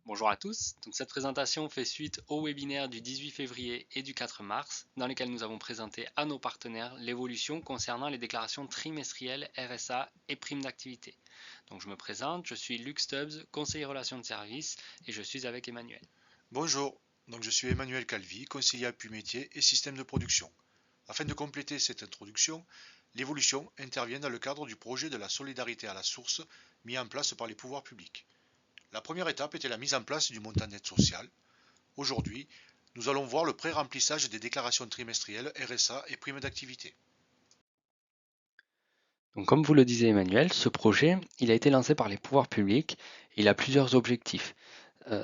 Bonjour à tous, donc cette présentation fait suite au webinaire du 18 février et du 4 mars dans lesquels nous avons présenté à nos partenaires l'évolution concernant les déclarations trimestrielles RSA et primes d'activité. Donc je me présente, je suis Luc Stubbs, conseiller relations de service et je suis avec Emmanuel. Bonjour, donc je suis Emmanuel Calvi, conseiller appui métier et système de production. Afin de compléter cette introduction, l'évolution intervient dans le cadre du projet de la solidarité à la source mis en place par les pouvoirs publics. La première étape était la mise en place du montant d'aide sociale. Aujourd'hui, nous allons voir le pré-remplissage des déclarations trimestrielles RSA et primes d'activité. Donc comme vous le disiez Emmanuel, ce projet il a été lancé par les pouvoirs publics et il a plusieurs objectifs.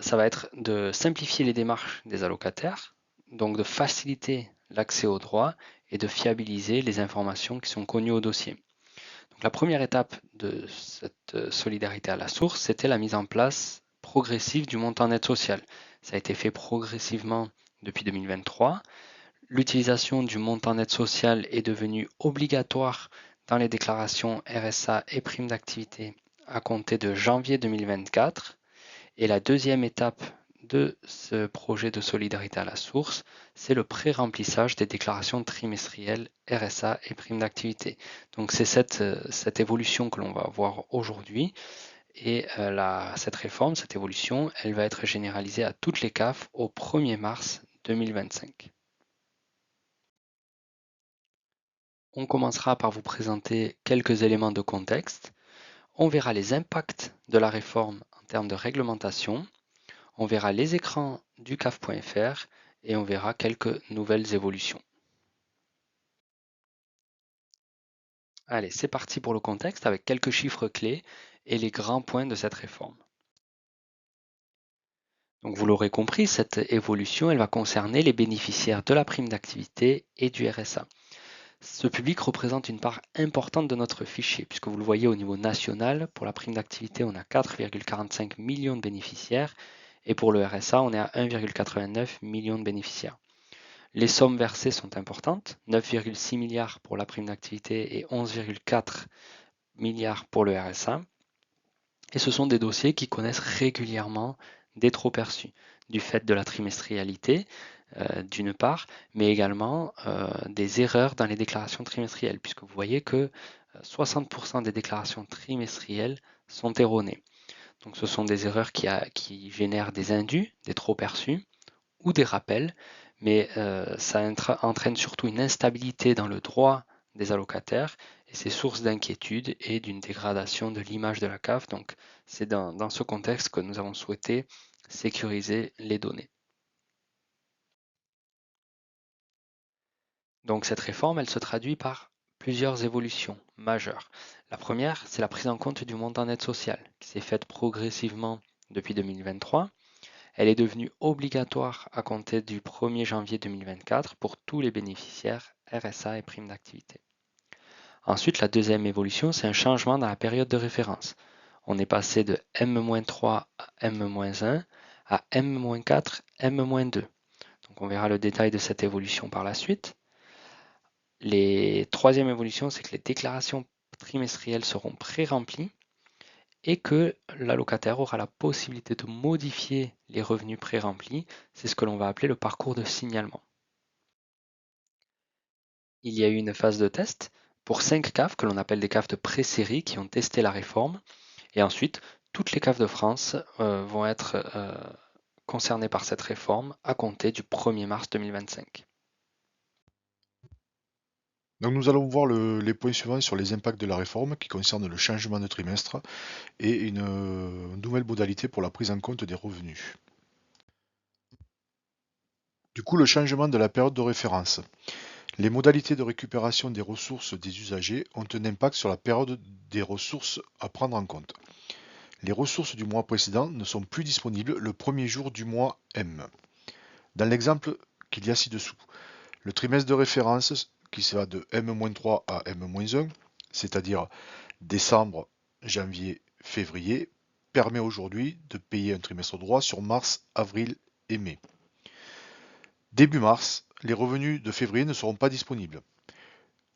Ça va être de simplifier les démarches des allocataires, donc de faciliter l'accès aux droits et de fiabiliser les informations qui sont connues au dossier. Donc la première étape de cette solidarité à la source, c'était la mise en place progressive du montant d'aide sociale. Ça a été fait progressivement depuis 2023. L'utilisation du montant d'aide sociale est devenue obligatoire dans les déclarations RSA et primes d'activité à compter de janvier 2024. Et la deuxième étape de ce projet de solidarité à la source, c'est le pré-remplissage des déclarations trimestrielles RSA et primes d'activité. Donc c'est cette évolution que l'on va voir aujourd'hui. Et cette réforme, cette évolution, elle va être généralisée à toutes les CAF au 1er mars 2025. On commencera par vous présenter quelques éléments de contexte. On verra les impacts de la réforme en termes de réglementation. On verra les écrans du CAF.fr et on verra quelques nouvelles évolutions. Allez, c'est parti pour le contexte avec quelques chiffres clés et les grands points de cette réforme. Donc vous l'aurez compris, cette évolution, elle va concerner les bénéficiaires de la prime d'activité et du RSA. Ce public représente une part importante de notre fichier, puisque vous le voyez au niveau national, pour la prime d'activité, on a 4,45 millions de bénéficiaires et pour le RSA, on est à 1,89 million de bénéficiaires. Les sommes versées sont importantes, 9,6 milliards pour la prime d'activité et 11,4 milliards pour le RSA. Et ce sont des dossiers qui connaissent régulièrement des trop-perçus, du fait de la trimestrialité, d'une part, mais également des erreurs dans les déclarations trimestrielles, puisque vous voyez que 60% des déclarations trimestrielles sont erronées. Donc ce sont des erreurs qui génèrent des indus, des trop-perçus, ou des rappels, mais ça entraîne surtout une instabilité dans le droit des allocataires et c'est source d'inquiétude et d'une dégradation de l'image de la CAF. Donc c'est dans ce contexte que nous avons souhaité sécuriser les données. Donc cette réforme, elle se traduit par plusieurs évolutions majeures. La première, c'est la prise en compte du montant d'aide sociale qui s'est faite progressivement depuis 2023. Elle est devenue obligatoire à compter du 1er janvier 2024 pour tous les bénéficiaires RSA et primes d'activité. Ensuite, la deuxième évolution, c'est un changement dans la période de référence. On est passé de M-3 à M-1 à M-4, M-2. Donc on verra le détail de cette évolution par la suite. La troisième évolution, c'est que les déclarations trimestrielles seront pré-remplies et que l'allocataire aura la possibilité de modifier les revenus pré-remplis. C'est ce que l'on va appeler le parcours de signalement. Il y a eu une phase de test pour 5 CAF que l'on appelle des CAF de pré-série qui ont testé la réforme. Et ensuite, toutes les CAF de France vont être concernées par cette réforme à compter du 1er mars 2025. Donc nous allons voir les points suivants sur les impacts de la réforme qui concernent le changement de trimestre et une nouvelle modalité pour la prise en compte des revenus. Du coup, le changement de la période de référence. Les modalités de récupération des ressources des usagers ont un impact sur la période des ressources à prendre en compte. Les ressources du mois précédent ne sont plus disponibles le premier jour du mois M. Dans l'exemple qu'il y a ci-dessous, le trimestre de référence qui va de M-3 à M-1, c'est-à-dire décembre, janvier, février, permet aujourd'hui de payer un trimestre droit sur mars, avril et mai. Début mars, les revenus de février ne seront pas disponibles.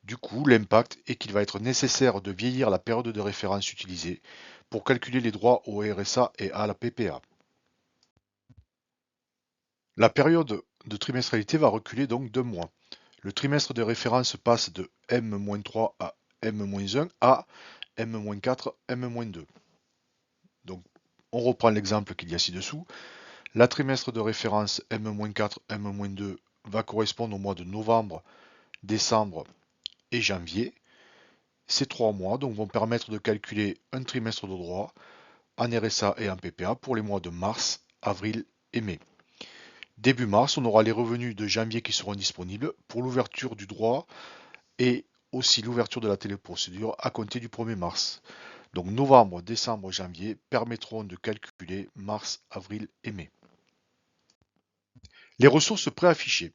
Du coup, l'impact est qu'il va être nécessaire de vieillir la période de référence utilisée pour calculer les droits au RSA et à la PPA. La période de trimestrialité va reculer donc d'un mois. Le trimestre de référence passe de M-3 à M-1 à M-4, M-2. Donc, on reprend l'exemple qu'il y a ci-dessous. La trimestre de référence M-4, M-2 va correspondre au mois de novembre, décembre et janvier. Ces 3 mois donc, vont permettre de calculer un trimestre de droit en RSA et en PPA pour les mois de mars, avril et mai. Début mars, on aura les revenus de janvier qui seront disponibles pour l'ouverture du droit et aussi l'ouverture de la téléprocédure à compter du 1er mars. Donc novembre, décembre, janvier permettront de calculer mars, avril et mai. Les ressources préaffichées.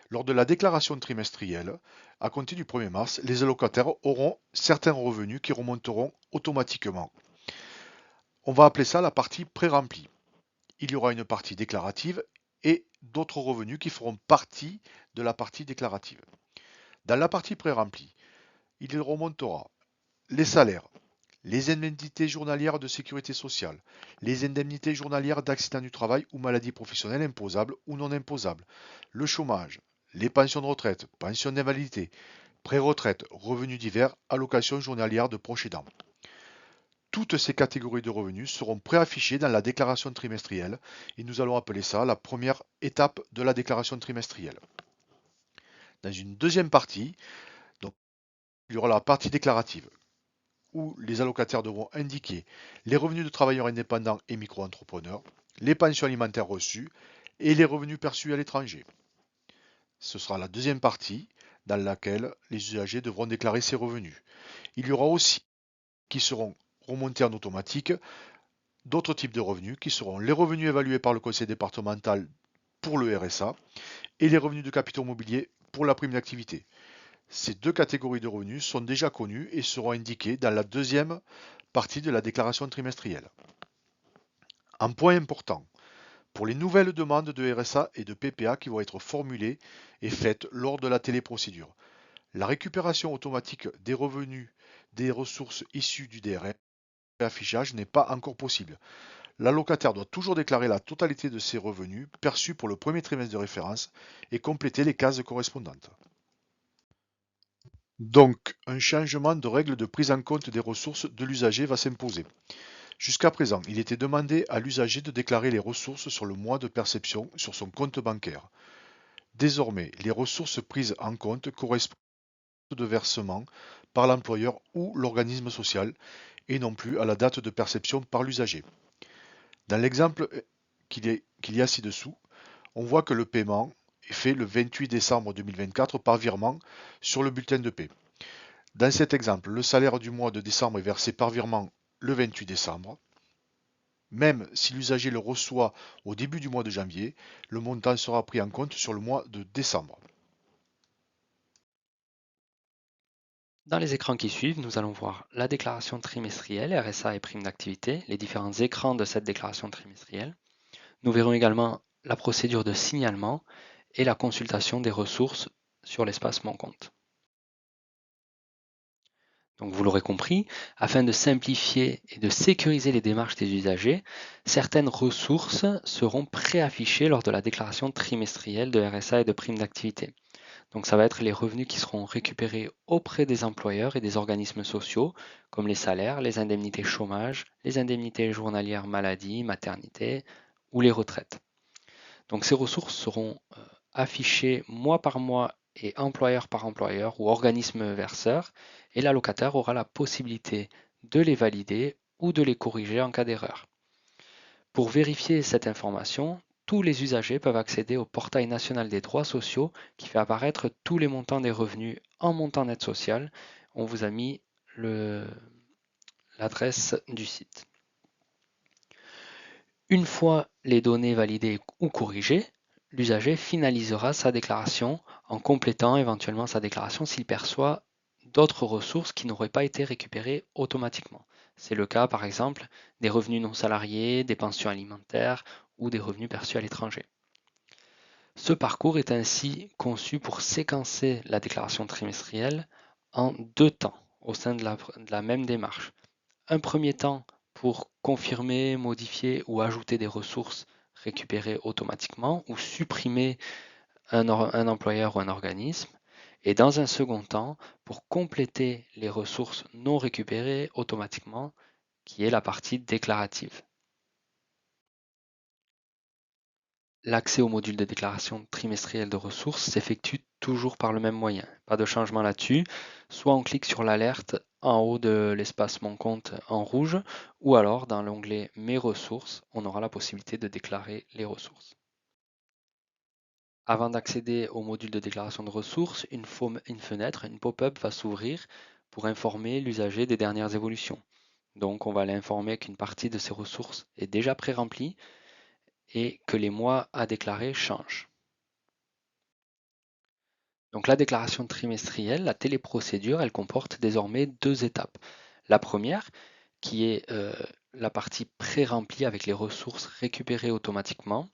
Lors de la déclaration trimestrielle, à compter du 1er mars, les allocataires auront certains revenus qui remonteront automatiquement. On va appeler ça la partie pré-remplie. Il y aura une partie déclarative et d'autres revenus qui feront partie de la partie déclarative. Dans la partie pré-remplie, il remontera les salaires, les indemnités journalières de sécurité sociale, les indemnités journalières d'accident du travail ou maladie professionnelle imposables ou non imposables, le chômage, les pensions de retraite, pensions d'invalidité, pré-retraite, revenus divers, allocations journalières de proches aidants. Toutes ces catégories de revenus seront préaffichées dans la déclaration trimestrielle et nous allons appeler ça la première étape de la déclaration trimestrielle. Dans une deuxième partie, donc, il y aura la partie déclarative où les allocataires devront indiquer les revenus de travailleurs indépendants et micro-entrepreneurs, les pensions alimentaires reçues et les revenus perçus à l'étranger. Ce sera la deuxième partie dans laquelle les usagers devront déclarer ces revenus. Il y aura aussi qui seront remontés en automatique d'autres types de revenus qui seront les revenus évalués par le conseil départemental pour le RSA et les revenus de capitaux mobiliers pour la prime d'activité. Ces deux catégories de revenus sont déjà connues et seront indiquées dans la deuxième partie de la déclaration trimestrielle. Un point important, pour les nouvelles demandes de RSA et de PPA qui vont être formulées et faites lors de la téléprocédure, la récupération automatique des revenus des ressources issues du DRM affichage n'est pas encore possible. L'allocataire doit toujours déclarer la totalité de ses revenus perçus pour le premier trimestre de référence et compléter les cases correspondantes. Donc, un changement de règle de prise en compte des ressources de l'usager va s'imposer. Jusqu'à présent, il était demandé à l'usager de déclarer les ressources sur le mois de perception sur son compte bancaire. Désormais, les ressources prises en compte correspondent de versement par l'employeur ou l'organisme social et non plus à la date de perception par l'usager. Dans l'exemple qu'il y a ci-dessous, on voit que le paiement est fait le 28 décembre 2024 par virement sur le bulletin de paie. Dans cet exemple, le salaire du mois de décembre est versé par virement le 28 décembre. Même si l'usager le reçoit au début du mois de janvier, le montant sera pris en compte sur le mois de décembre. Dans les écrans qui suivent, nous allons voir la déclaration trimestrielle, RSA et prime d'activité, les différents écrans de cette déclaration trimestrielle. Nous verrons également la procédure de signalement et la consultation des ressources sur l'espace Mon compte. Donc vous l'aurez compris, afin de simplifier et de sécuriser les démarches des usagers, certaines ressources seront préaffichées lors de la déclaration trimestrielle de RSA et de prime d'activité. Donc ça va être les revenus qui seront récupérés auprès des employeurs et des organismes sociaux, comme les salaires, les indemnités chômage, les indemnités journalières maladie, maternité ou les retraites. Donc ces ressources seront affichées mois par mois et employeur par employeur ou organisme verseur, et l'allocataire aura la possibilité de les valider ou de les corriger en cas d'erreur. Pour vérifier cette information, tous les usagers peuvent accéder au portail national des droits sociaux qui fait apparaître tous les montants des revenus en montant net social. On vous a mis l'adresse du site. Une fois les données validées ou corrigées, l'usager finalisera sa déclaration en complétant éventuellement sa déclaration s'il perçoit d'autres ressources qui n'auraient pas été récupérées automatiquement. C'est le cas par exemple des revenus non salariés, des pensions alimentaires ou des revenus perçus à l'étranger. Ce parcours est ainsi conçu pour séquencer la déclaration trimestrielle en 2 temps au sein de la même démarche. Un premier temps pour confirmer, modifier ou ajouter des ressources récupérées automatiquement ou supprimer un employeur ou un organisme. Et dans un second temps, pour compléter les ressources non récupérées automatiquement, qui est la partie déclarative. L'accès au module de déclaration trimestrielle de ressources s'effectue toujours par le même moyen. Pas de changement là-dessus. Soit on clique sur l'alerte en haut de l'espace Mon compte en rouge, ou alors dans l'onglet Mes ressources, on aura la possibilité de déclarer les ressources. Avant d'accéder au module de déclaration de ressources, une fenêtre, une pop-up va s'ouvrir pour informer l'usager des dernières évolutions. Donc on va l'informer qu'une partie de ses ressources est déjà pré-remplie et que les mois à déclarer changent. Donc la déclaration trimestrielle, la téléprocédure, elle comporte désormais deux étapes. La première, qui est la partie pré-remplie avec les ressources récupérées automatiquement,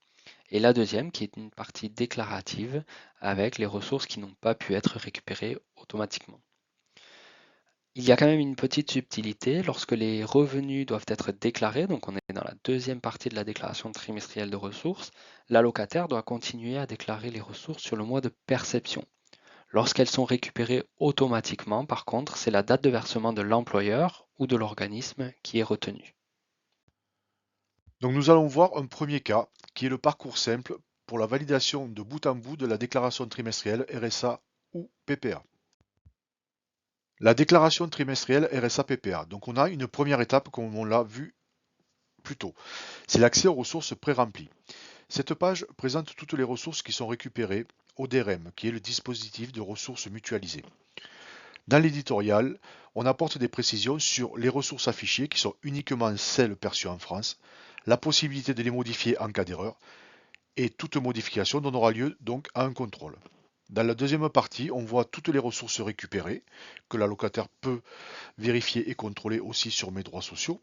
et la deuxième, qui est une partie déclarative avec les ressources qui n'ont pas pu être récupérées automatiquement. Il y a quand même une petite subtilité lorsque les revenus doivent être déclarés, donc on est dans la deuxième partie de la déclaration trimestrielle de ressources, l'allocataire doit continuer à déclarer les ressources sur le mois de perception. Lorsqu'elles sont récupérées automatiquement, par contre, c'est la date de versement de l'employeur ou de l'organisme qui est retenue. Donc nous allons voir un premier cas qui est le parcours simple pour la validation de bout en bout de la déclaration trimestrielle RSA ou PPA. La déclaration trimestrielle RSA PPA. Donc on a une première étape comme on l'a vu plus tôt. C'est l'accès aux ressources pré-remplies. Cette page présente toutes les ressources qui sont récupérées au DRM, qui est le dispositif de ressources mutualisées. Dans l'éditorial, on apporte des précisions sur les ressources affichées qui sont uniquement celles perçues en France, la possibilité de les modifier en cas d'erreur, et toute modification donnera lieu donc à un contrôle. Dans la deuxième partie, on voit toutes les ressources récupérées, que l'allocataire peut vérifier et contrôler aussi sur mes droits sociaux.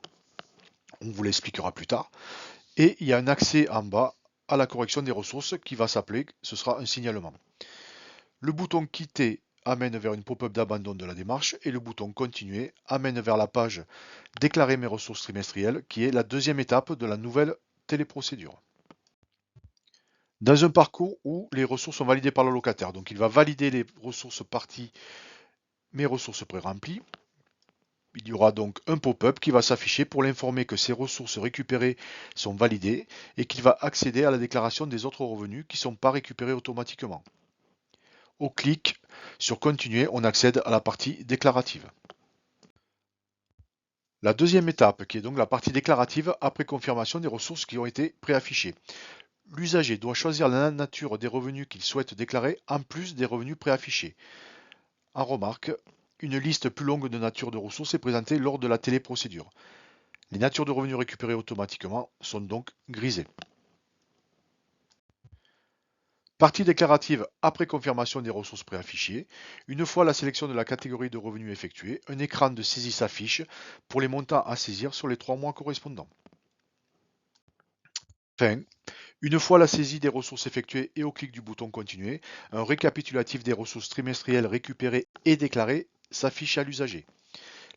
On vous l'expliquera plus tard. Et il y a un accès en bas à la correction des ressources qui va s'appeler, ce sera un signalement. Le bouton quitter amène vers une pop-up d'abandon de la démarche et le bouton continuer amène vers la page déclarer mes ressources trimestrielles qui est la deuxième étape de la nouvelle téléprocédure. Dans un parcours où les ressources sont validées par le locataire, donc il va valider les ressources parties, mes ressources pré-remplies. Il y aura donc un pop-up qui va s'afficher pour l'informer que ces ressources récupérées sont validées et qu'il va accéder à la déclaration des autres revenus qui ne sont pas récupérés automatiquement. Au clic sur Continuer, on accède à la partie déclarative. La deuxième étape, qui est donc la partie déclarative après confirmation des ressources qui ont été préaffichées. L'usager doit choisir la nature des revenus qu'il souhaite déclarer en plus des revenus préaffichés. En remarque, une liste plus longue de nature de ressources est présentée lors de la téléprocédure. Les natures de revenus récupérées automatiquement sont donc grisées. Partie déclarative après confirmation des ressources préaffichées. Une fois la sélection de la catégorie de revenus effectuée, un écran de saisie s'affiche pour les montants à saisir sur les 3 mois correspondants. Fin. Une fois la saisie des ressources effectuée et au clic du bouton Continuer, un récapitulatif des ressources trimestrielles récupérées et déclarées s'affiche à l'usager.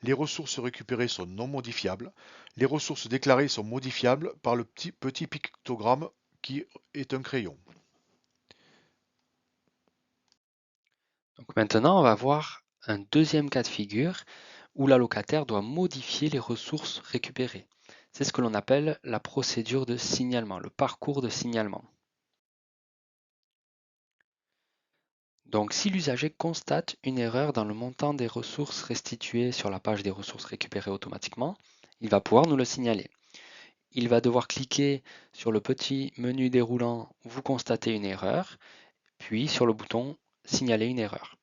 Les ressources récupérées sont non modifiables. Les ressources déclarées sont modifiables par le petit pictogramme qui est un crayon. Donc maintenant, on va voir un deuxième cas de figure où l'allocataire doit modifier les ressources récupérées. C'est ce que l'on appelle la procédure de signalement, le parcours de signalement. Donc si l'usager constate une erreur dans le montant des ressources restituées sur la page des ressources récupérées automatiquement, il va pouvoir nous le signaler. Il va devoir cliquer sur le petit menu déroulant Vous constatez une erreur, puis sur le bouton Signaler une erreur.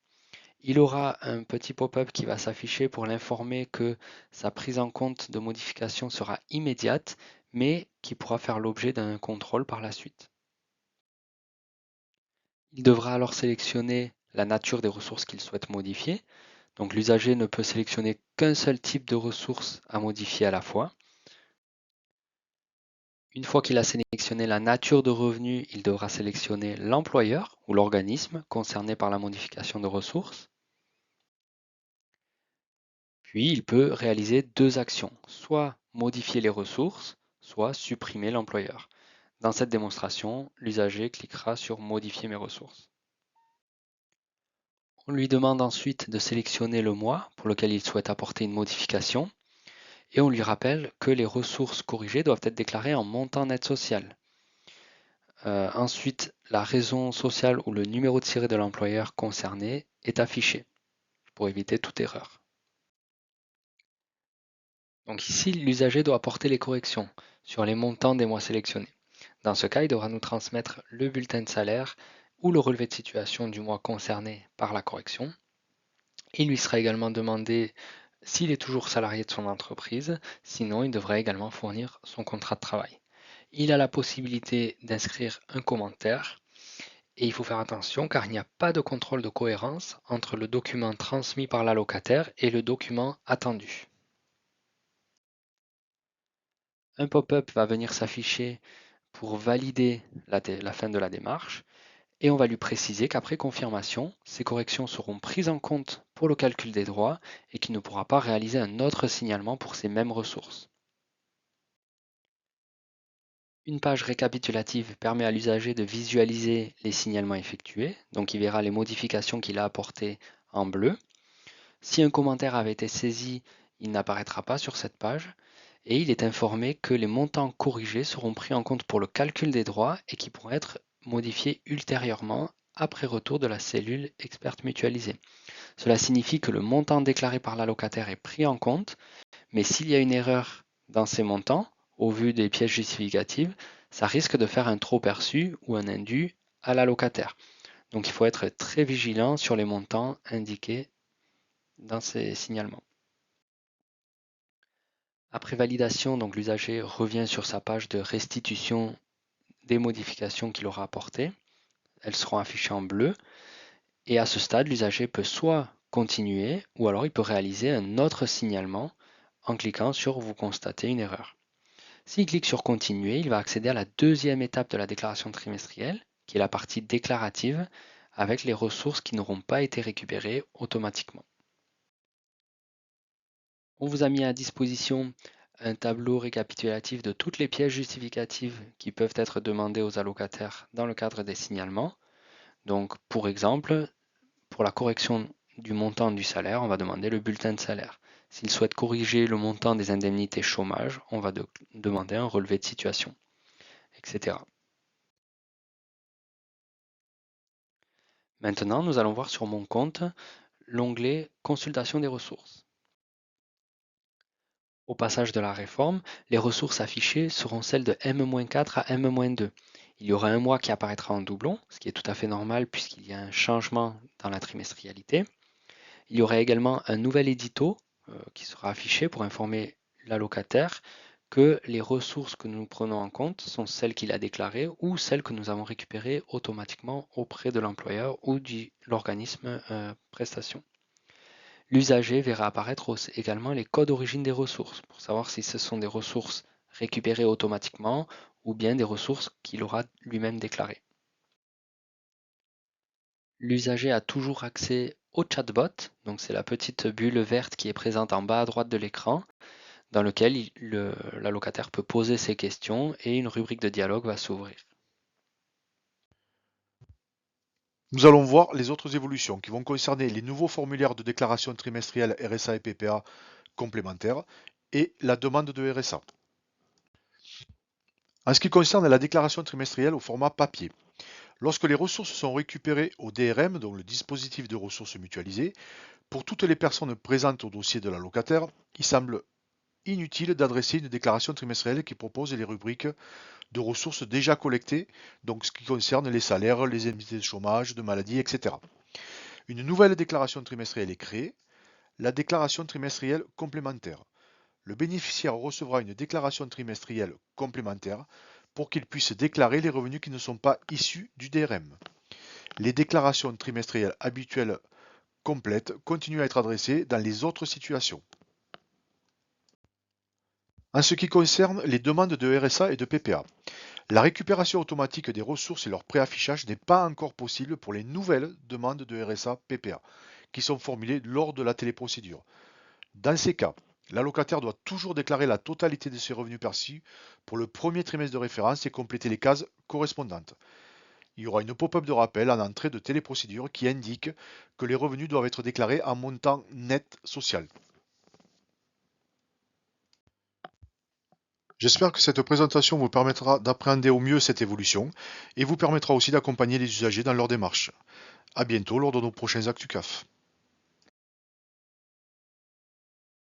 Il aura un petit pop-up qui va s'afficher pour l'informer que sa prise en compte de modification sera immédiate, mais qui pourra faire l'objet d'un contrôle par la suite. Il devra alors sélectionner la nature des ressources qu'il souhaite modifier. Donc l'usager ne peut sélectionner qu'un seul type de ressources à modifier à la fois. Une fois qu'il a sélectionné la nature de revenu, il devra sélectionner l'employeur ou l'organisme concerné par la modification de ressources. Puis il peut réaliser deux actions, soit modifier les ressources, soit supprimer l'employeur. Dans cette démonstration, l'usager cliquera sur Modifier mes ressources. On lui demande ensuite de sélectionner le mois pour lequel il souhaite apporter une modification et on lui rappelle que les ressources corrigées doivent être déclarées en montant net social. Ensuite, la raison sociale ou le numéro tiré de l'employeur concerné est affiché pour éviter toute erreur. Donc ici, l'usager doit apporter les corrections sur les montants des mois sélectionnés. Dans ce cas, il devra nous transmettre le bulletin de salaire ou le relevé de situation du mois concerné par la correction. Il lui sera également demandé s'il est toujours salarié de son entreprise, sinon il devra également fournir son contrat de travail. Il a la possibilité d'inscrire un commentaire et il faut faire attention car il n'y a pas de contrôle de cohérence entre le document transmis par l'allocataire et le document attendu. Un pop-up va venir s'afficher pour valider la fin de la démarche et on va lui préciser qu'après confirmation, ces corrections seront prises en compte pour le calcul des droits et qu'il ne pourra pas réaliser un autre signalement pour ces mêmes ressources. Une page récapitulative permet à l'usager de visualiser les signalements effectués, donc il verra les modifications qu'il a apportées en bleu. Si un commentaire avait été saisi, il n'apparaîtra pas sur cette page et il est informé que les montants corrigés seront pris en compte pour le calcul des droits et qui pourront être modifiés ultérieurement après retour de la cellule experte mutualisée. Cela signifie que le montant déclaré par l'allocataire est pris en compte, mais s'il y a une erreur dans ces montants, au vu des pièces justificatives, ça risque de faire un trop perçu ou un indu à l'allocataire. Donc il faut être très vigilant sur les montants indiqués dans ces signalements. Après validation, donc l'usager revient sur sa page de restitution des modifications qu'il aura apportées. Elles seront affichées en bleu. Et à ce stade, l'usager peut soit continuer ou alors il peut réaliser un autre signalement en cliquant sur Vous constatez une erreur. S'il clique sur Continuer, il va accéder à la deuxième étape de la déclaration trimestrielle, qui est la partie déclarative, avec les ressources qui n'auront pas été récupérées automatiquement. On vous a mis à disposition un tableau récapitulatif de toutes les pièces justificatives qui peuvent être demandées aux allocataires dans le cadre des signalements. Donc, pour exemple, pour la correction du montant du salaire, on va demander le bulletin de salaire. S'il souhaite corriger le montant des indemnités chômage, on va demander un relevé de situation, etc. Maintenant, nous allons voir sur mon compte l'onglet Consultation des ressources. Au passage de la réforme, les ressources affichées seront celles de M-4 à M-2. Il y aura un mois qui apparaîtra en doublon, ce qui est tout à fait normal puisqu'il y a un changement dans la trimestrialité. Il y aura également un nouvel édito qui sera affiché pour informer l'allocataire que les ressources que nous prenons en compte sont celles qu'il a déclarées ou celles que nous avons récupérées automatiquement auprès de l'employeur ou de l'organisme prestation. L'usager verra apparaître également les codes d'origine des ressources pour savoir si ce sont des ressources récupérées automatiquement ou bien des ressources qu'il aura lui-même déclarées. L'usager a toujours accès au chatbot, donc c'est la petite bulle verte qui est présente en bas à droite de l'écran, dans lequel l'allocataire peut poser ses questions et une rubrique de dialogue va s'ouvrir. Nous allons voir les autres évolutions qui vont concerner les nouveaux formulaires de déclaration trimestrielle RSA et PPA complémentaires et la demande de RSA. En ce qui concerne la déclaration trimestrielle au format papier, lorsque les ressources sont récupérées au DRM, donc le dispositif de ressources mutualisées, pour toutes les personnes présentes au dossier de l'allocataire, il semble inutile d'adresser une déclaration trimestrielle qui propose les rubriques de ressources déjà collectées, donc ce qui concerne les salaires, les indemnités de chômage, de maladie, etc. Une nouvelle déclaration trimestrielle est créée, la déclaration trimestrielle complémentaire. Le bénéficiaire recevra une déclaration trimestrielle complémentaire pour qu'il puisse déclarer les revenus qui ne sont pas issus du DRM. Les déclarations trimestrielles habituelles complètes continuent à être adressées dans les autres situations. En ce qui concerne les demandes de RSA et de PPA, la récupération automatique des ressources et leur préaffichage n'est pas encore possible pour les nouvelles demandes de RSA PPA qui sont formulées lors de la téléprocédure. Dans ces cas, L'allocataire doit toujours déclarer la totalité de ses revenus perçus pour le premier trimestre de référence et compléter les cases correspondantes. Il y aura une pop-up de rappel en entrée de téléprocédure qui indique que les revenus doivent être déclarés en montant net social. J'espère que cette présentation vous permettra d'appréhender au mieux cette évolution et vous permettra aussi d'accompagner les usagers dans leur démarche. À bientôt lors de nos prochains ActuCAF.